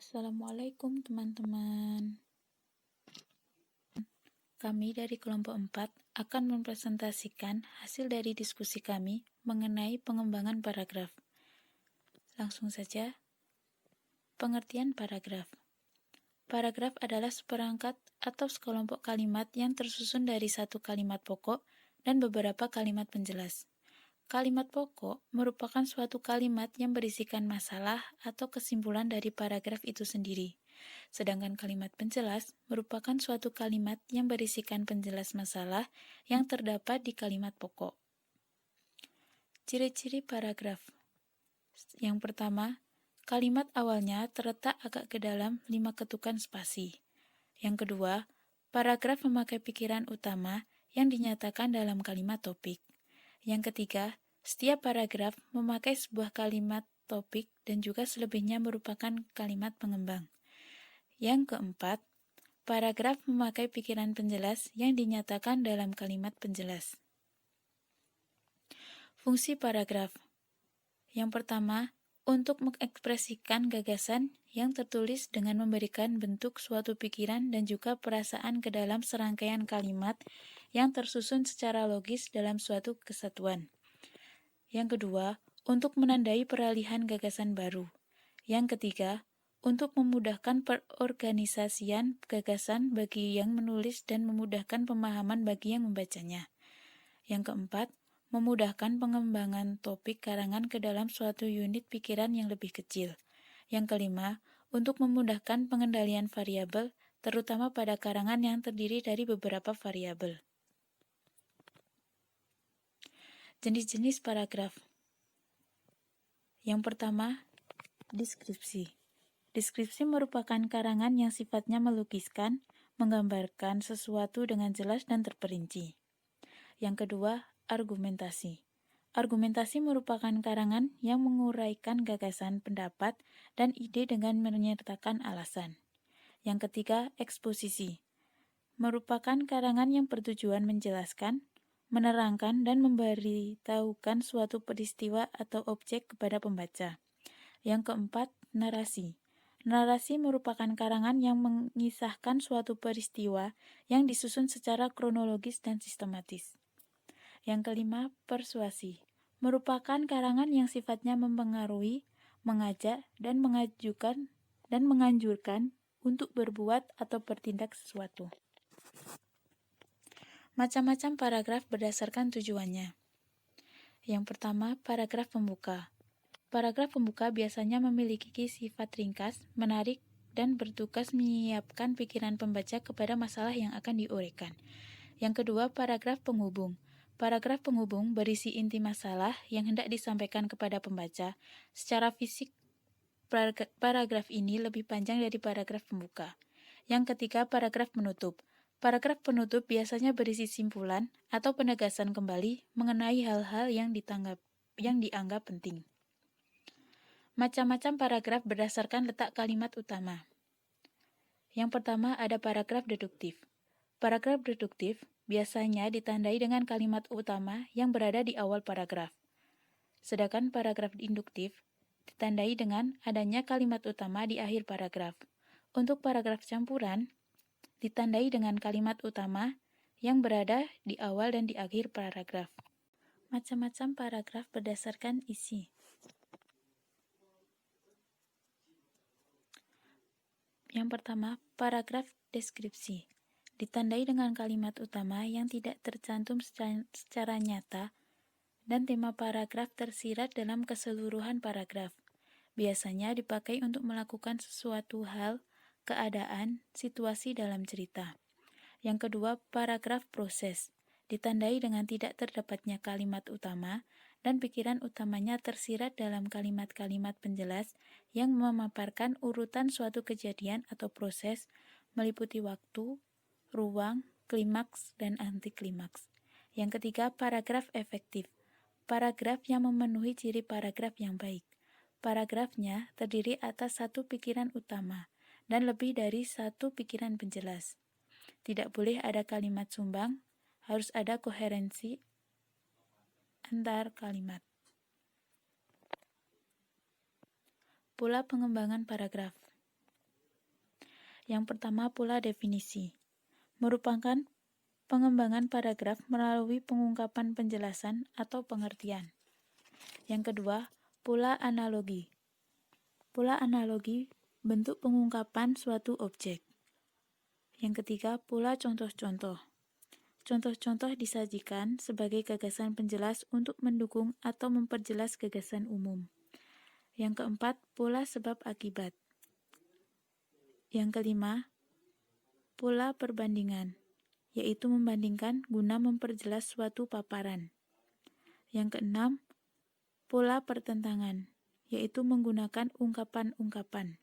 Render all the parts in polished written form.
Assalamualaikum teman-teman. Kami dari kelompok 4 akan mempresentasikan hasil dari diskusi kami mengenai pengembangan paragraf. Langsung saja, pengertian paragraf. Paragraf adalah seperangkat atau sekelompok kalimat yang tersusun dari satu kalimat pokok dan beberapa kalimat penjelas. Kalimat pokok merupakan suatu kalimat yang berisikan masalah atau kesimpulan dari paragraf itu sendiri. Sedangkan kalimat penjelas merupakan suatu kalimat yang berisikan penjelas masalah yang terdapat di kalimat pokok. Ciri-ciri paragraf. Yang pertama, kalimat awalnya terletak agak ke dalam 5 ketukan spasi. Yang kedua, paragraf memakai pikiran utama yang dinyatakan dalam kalimat topik. Yang ketiga, setiap paragraf memakai sebuah kalimat topik dan juga selebihnya merupakan kalimat pengembang. Yang keempat, paragraf memakai pikiran penjelas yang dinyatakan dalam kalimat penjelas. Fungsi paragraf. Yang pertama, untuk mengekspresikan gagasan yang tertulis dengan memberikan bentuk suatu pikiran dan juga perasaan ke dalam serangkaian kalimat yang tersusun secara logis dalam suatu kesatuan. Yang kedua, untuk menandai peralihan gagasan baru. Yang ketiga, untuk memudahkan perorganisasian gagasan bagi yang menulis dan memudahkan pemahaman bagi yang membacanya. Yang keempat, memudahkan pengembangan topik karangan ke dalam suatu unit pikiran yang lebih kecil. Yang kelima, untuk memudahkan pengendalian variabel, terutama pada karangan yang terdiri dari beberapa variabel. Jenis-jenis paragraf. Yang pertama, deskripsi. Deskripsi merupakan karangan yang sifatnya melukiskan, menggambarkan sesuatu dengan jelas dan terperinci. Yang kedua, argumentasi. Argumentasi merupakan karangan yang menguraikan gagasan, pendapat, dan ide dengan menyertakan alasan. Yang ketiga, eksposisi. Merupakan karangan yang bertujuan menjelaskan, menerangkan, dan memberitahukan suatu peristiwa atau objek kepada pembaca. Yang keempat, narasi. Narasi merupakan karangan yang mengisahkan suatu peristiwa yang disusun secara kronologis dan sistematis. Yang kelima, persuasi. Merupakan karangan yang sifatnya mempengaruhi, mengajak, dan menganjurkan untuk berbuat atau bertindak sesuatu. Macam-macam paragraf berdasarkan tujuannya. Yang pertama, paragraf pembuka. Paragraf pembuka biasanya memiliki sifat ringkas, menarik, dan bertugas menyiapkan pikiran pembaca kepada masalah yang akan diuraikan. Yang kedua, paragraf penghubung. Paragraf penghubung berisi inti masalah yang hendak disampaikan kepada pembaca. Secara fisik, paragraf ini lebih panjang dari paragraf pembuka. Yang ketiga, paragraf penutup. Paragraf penutup biasanya berisi simpulan atau penegasan kembali mengenai hal-hal yang dianggap penting. Macam-macam paragraf berdasarkan letak kalimat utama. Yang pertama ada paragraf deduktif. Paragraf deduktif biasanya ditandai dengan kalimat utama yang berada di awal paragraf. Sedangkan paragraf induktif ditandai dengan adanya kalimat utama di akhir paragraf. Untuk paragraf campuran, ditandai dengan kalimat utama yang berada di awal dan di akhir paragraf. Macam-macam paragraf berdasarkan isi. Yang pertama, paragraf deskripsi. Ditandai dengan kalimat utama yang tidak tercantum secara nyata dan tema paragraf tersirat dalam keseluruhan paragraf. Biasanya dipakai untuk melakukan sesuatu hal, keadaan, situasi dalam cerita. Yang kedua, paragraf proses. Ditandai dengan tidak terdapatnya kalimat utama dan pikiran utamanya tersirat dalam kalimat-kalimat penjelas yang memaparkan urutan suatu kejadian atau proses meliputi waktu, ruang, klimaks, dan antiklimaks. Yang ketiga, paragraf efektif. Paragraf yang memenuhi ciri paragraf yang baik. Paragrafnya terdiri atas satu pikiran utama dan lebih dari satu pikiran penjelas. Tidak boleh ada kalimat sumbang, harus ada koherensi antar kalimat. Pola pengembangan paragraf. Yang pertama, pola definisi. Merupakan pengembangan paragraf melalui pengungkapan penjelasan atau pengertian. Yang kedua, pola analogi. Pola analogi bentuk pengungkapan suatu objek. Yang ketiga, pola contoh-contoh. Contoh-contoh disajikan sebagai gagasan penjelas untuk mendukung atau memperjelas gagasan umum. Yang keempat, pola sebab akibat. Yang kelima, pola perbandingan, yaitu membandingkan guna memperjelas suatu paparan. Yang keenam, pola pertentangan, yaitu menggunakan ungkapan-ungkapan.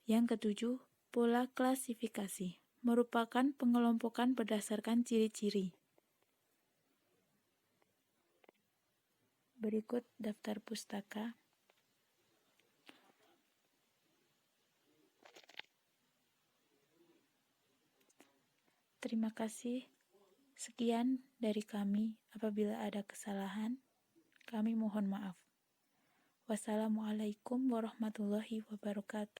Yang ketujuh, pola klasifikasi, merupakan pengelompokan berdasarkan ciri-ciri. Berikut daftar pustaka. Terima kasih. Sekian dari kami. Apabila ada kesalahan, kami mohon maaf. Wassalamualaikum warahmatullahi wabarakatuh.